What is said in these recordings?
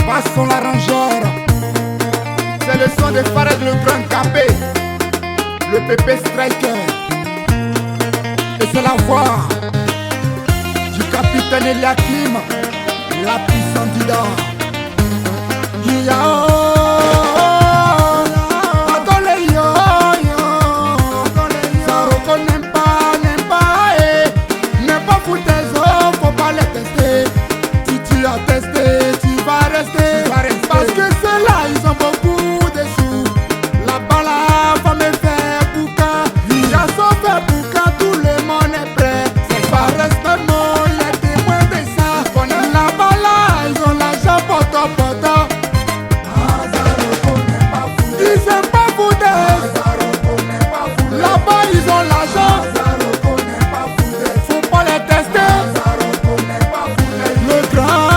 Passons l'arrangeur. C'est le son de Farid le grand capé, le pépé striker. Et c'est la voix du capitaine Eliakim, la puissante Dida. Parce que ceux-là, ils ont beaucoup de sous. Là-bas, la femme est fait boucan. Il a sauvé boucan, tout le monde est prêt. C'est pas reste non, il est témoin de ça. Là-bas, là, ils ont l'argent poto. Ils sont pas foutaise. Là-bas, ils ont l'argent. Faut pas les tester. Le grand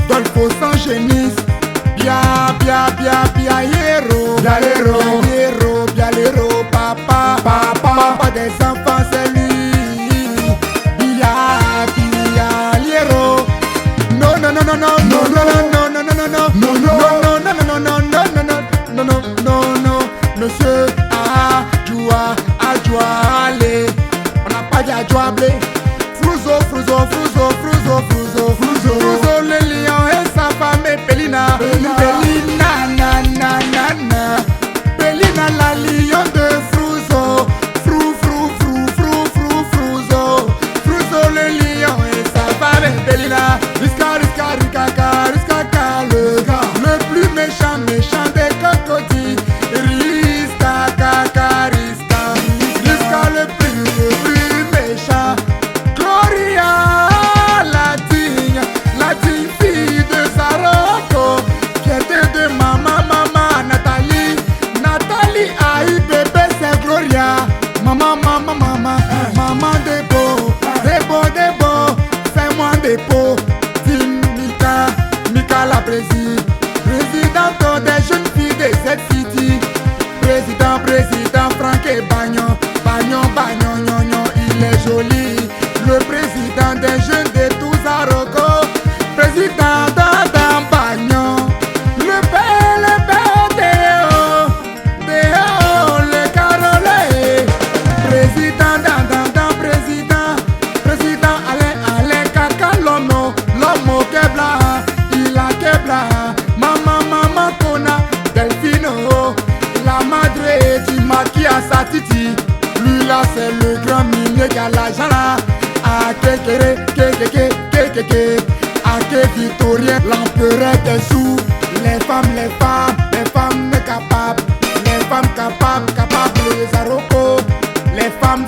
Dolfo s'enchaînisse. Bien héros, papa des enfants, c'est lui. Bien héros. Non, monsieur, allez. On n'a pas dit adjoie-blé. Fruzo, le lion et sa femme est Pelina. Pelina, la lion de Fruzo. Fruzo, le lion et sa femme est Pelina. Risca, le plus méchant des crocodiles. Risca, le plus méchant. Gloria, la digne fille de Zaroko, qui était de maman Nathalie aïe bébé c'est Gloria. Maman Debo, fais-moi des pots. Dis Mika la présidente des jeunes filles de cette city. Président Franck et Bagnon, il est joli. Le président des jeunes de tous Zaroko, président d'Adam Bagnon. Le père Déo, le Carolé. Président Alain Kaka, l'homme Kebla, il a Kebla. Maman Kona, Delfino, la madre du maquis à sa titi. Lui là c'est le grand milieu qui a l'argent là. Keke, Victorien, l'empereur des sous. Les femmes capables de Zaroko. Les femmes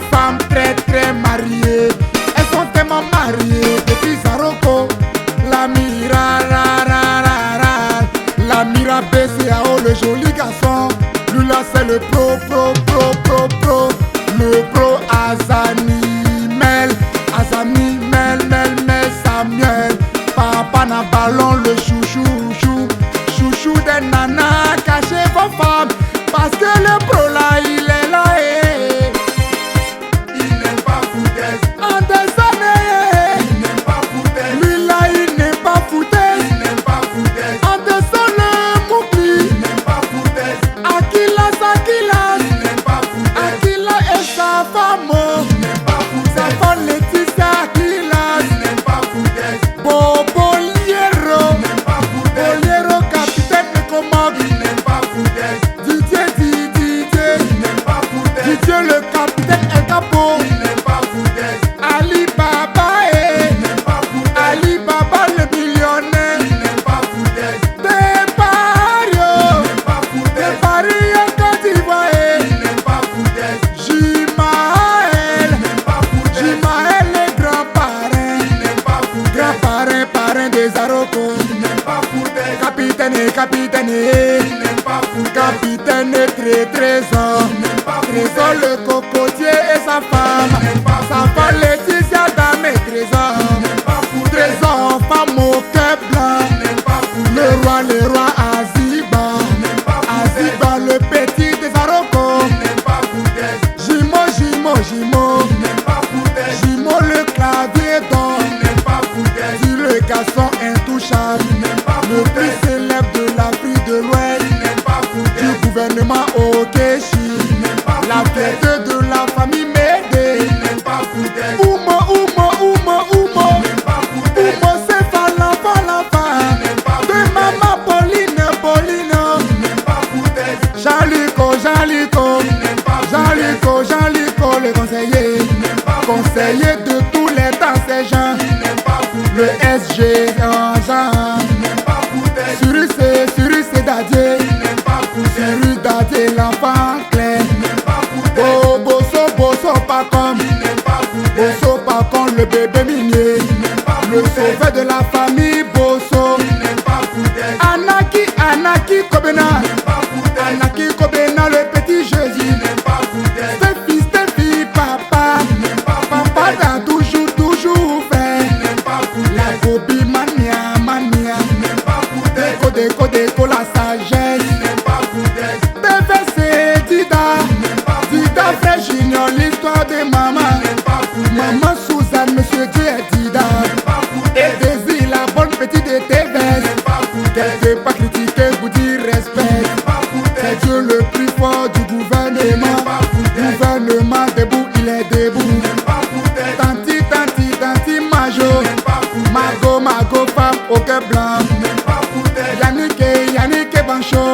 très mariées. Elles sont tellement mariées depuis Zaroko. La Mira BCAO, le joli garçon. Lui là c'est le pro. Le pro Azani Mel Samuel. Papa n'a ballon, le chouchou des nanas. Cachez vos femmes, parce que le pro là il est là. Il n'aime pas foutaise. En des années, il n'aime pas foutaise. Lui là il n'aime pas foutaise. Il n'aime pas foutaise. En des années, m'oublie. Il n'aime pas foutaise. Akilas, il n'aime pas foutaise. Akila et sa femme. Il n'aime pas foutaise. Sa femme Laetitia Akilas. Il n'aime pas foutaise. Boliero. Il n'aime pas foutaise. Boliero, capitaine de commande. Il n'aime pas foutaise. Didier. Il n'aime pas foutaise. Didier le capitaine El Capo. Il n'aime pas foutaise. Ali Baba. Il n'aime pas foutaise. Ali Baba le millionnaire. Il n'aime pas foutaise. Depario. Il n'aime pas foutaise. Depario Côte d'Ivoire. Il n'aime pas foutaise. Jimaël. Il n'aime pas foutaise. Jimaël le grand-parrain. Il n'aime pas foutaise. Parrain des Zaroko. Il n'aime pas foutaise. Capitaine. Il n'aime pas foutaise. Capitaine Trésor. Il n'aime pas foutaise. Trésor le cocotier et sa femme. Il n'aime pas sa femme Laetitia Dame et Trésor. Il n'aime pas foutaise. Trésor femme au cœur blanc. Il n'aime pas foutaise. Le roi Aziba. Il n'aime pas foutaise. Aziba le petit des Zaroko. Il n'aime pas foutaise. Jimo. Il n'aime pas foutaise. Jimo le clavier d'or. Il n'aime pas foutaise. Machar, le plus célèbre de l'Afrique de l'Ouest, du gouvernement Okechi, la fête de la famille Médé. Oumo, c'est Falafa, de maman Pauline, Jalico, le conseiller de tous les temps, ces gens, le SG, Surus Dadier, l'enfant clair, Bosso pas comme le bébé minier, le sauveur de la famille Bosso, Anaki Kobena, le petit Jésus, tes filles, papa t'a toujours fait, la Gobi mania, déco la sagesse, TVC Dida, frère Junior, l'histoire de maman Suzanne, monsieur Dieu est Dida, et Désir, la bonne petite de TVS, quelque pas critiquer, vous dire respect, c'est Dieu le plus fort du gouvernement debout, il est debout, tanti, mago, femme au cœur blanc, Yannick Bancho,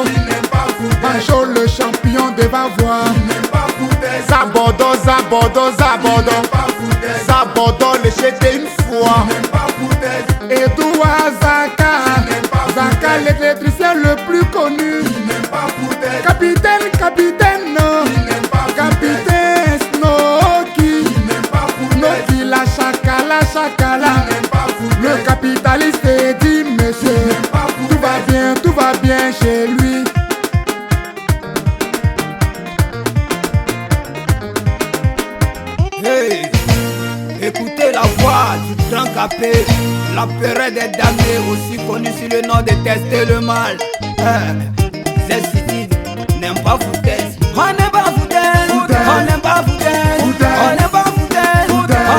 le champion de Bavois, Zabodo, le chef une fois, Edouard Zaka, l'électricien le plus connu, capitaine Snoki, la chakala, le capitaliste dit monsieur, tout va bien chez lui. Hey, écoutez la voix du grand capé, la peur des damnés, aussi connu sous le nom de Tester le mal. Zesiti n'aime pas foutaise, on n'aime pas foutaise, on n'aime pas foutaise, on n'aime pas foutaise, on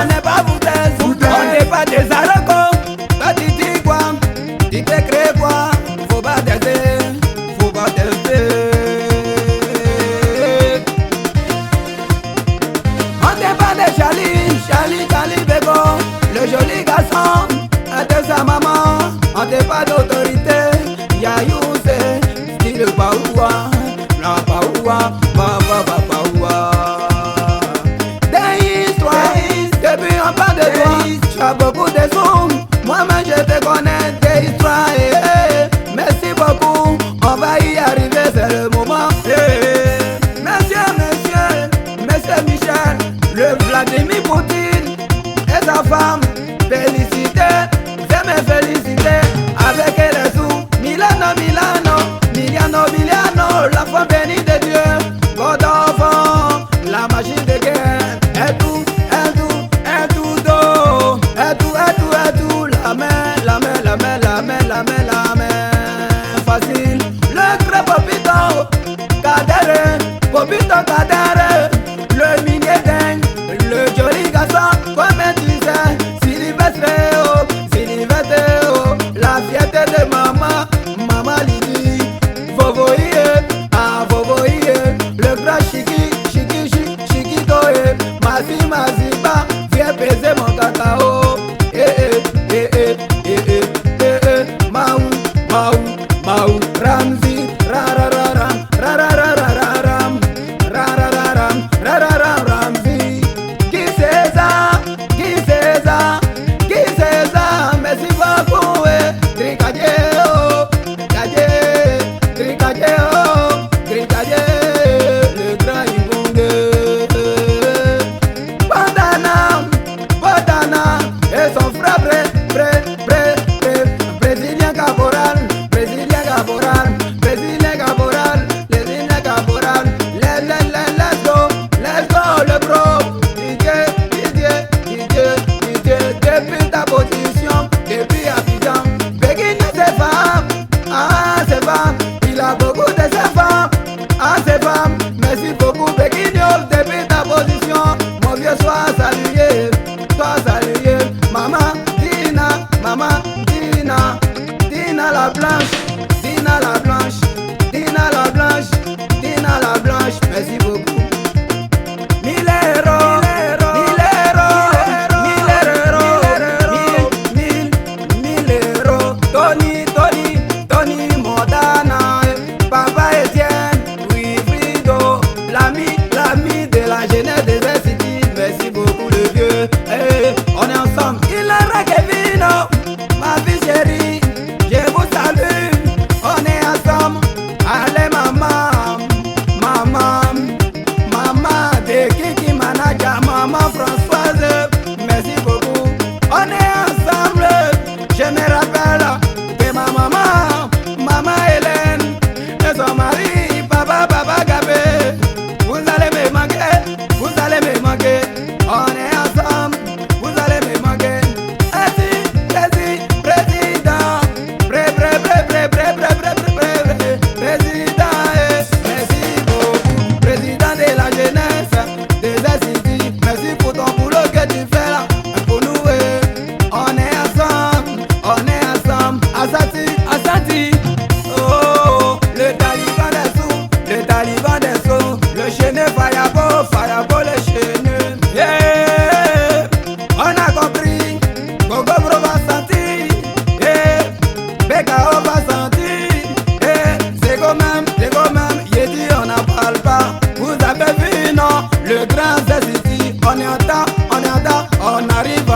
n'aime pas foutaise, on n'est pas des aragons. Toi tu dis quoi, tu te crées quoi, faut pas tester. Charlie Bego, le joli garçon, de sa maman, on n'est pas d'autorité, y'a Youssé, style Paoua, la Paoua, Paoua. Des histoires, depuis on parle de toi, tu as beaucoup de sons, moi-même je te connais, des histoires, merci beaucoup, on va y arriver, c'est le moment. Monsieur Michel, le Vladimir Poutine et sa femme, félicité, je me féliciter avec les sous, Milano, la femme bénie de Dieu, God enfant, la machine de guerre, et tout, la main, facile, le très Popito Kadere, le minier dingue, le joli garçon, comme tu sais, Sylvestre, la fierté de maman Lydie, Vovoye, le grand Chiki Doye, Maziba, viens baiser mon cacao, Maou, Ramzi, Ramzi, qui c'est ça, merci beaucoup, Tricadier, le grand Ibungue, Badana, et son frère Brésilien Caporal, let's go, le bro, Didier, depuis ta position, depuis Abidjan, Béguine ses femmes, il a beaucoup de ses femmes, merci beaucoup Béguine, depuis ta position, mon vieux sois salué, maman Dina, la blanche, Dina la blanche, Dina la blanche, Dina la blanche, merci beaucoup. 1000 euros, 1000 euros, 1000 euros, Tony, Tony, Tony Montana, Papa Etienne, Louis Frido, l'ami de la jeunesse des City, merci beaucoup le vieux, hey, on est ensemble, il a Kevino, ma vie chérie, je vous salue, on est ensemble, allez maman, maman, maman de Kiki Manaja, maman Françoise, merci beaucoup, on est ensemble, je me rappelle que ma maman, maman Hélène, et son mari, papa Gabé, vous allez me manquer, vous allez me manquer, on est ensemble, vous allez me manquer. Président, merci beaucoup, président de la jeunesse des City, merci pour ton boulot que tu fais là pour nous. On est ensemble, Asati, oh, le taliban des sous, le chaîne Fayabo, le chaîne, yeah, on a compris, Gogo Bro va sentir, BKO va sentir, c'est quand même, Yedi on n'en parle pas, vous avez vu non, le grand City, on est en temps, on arrive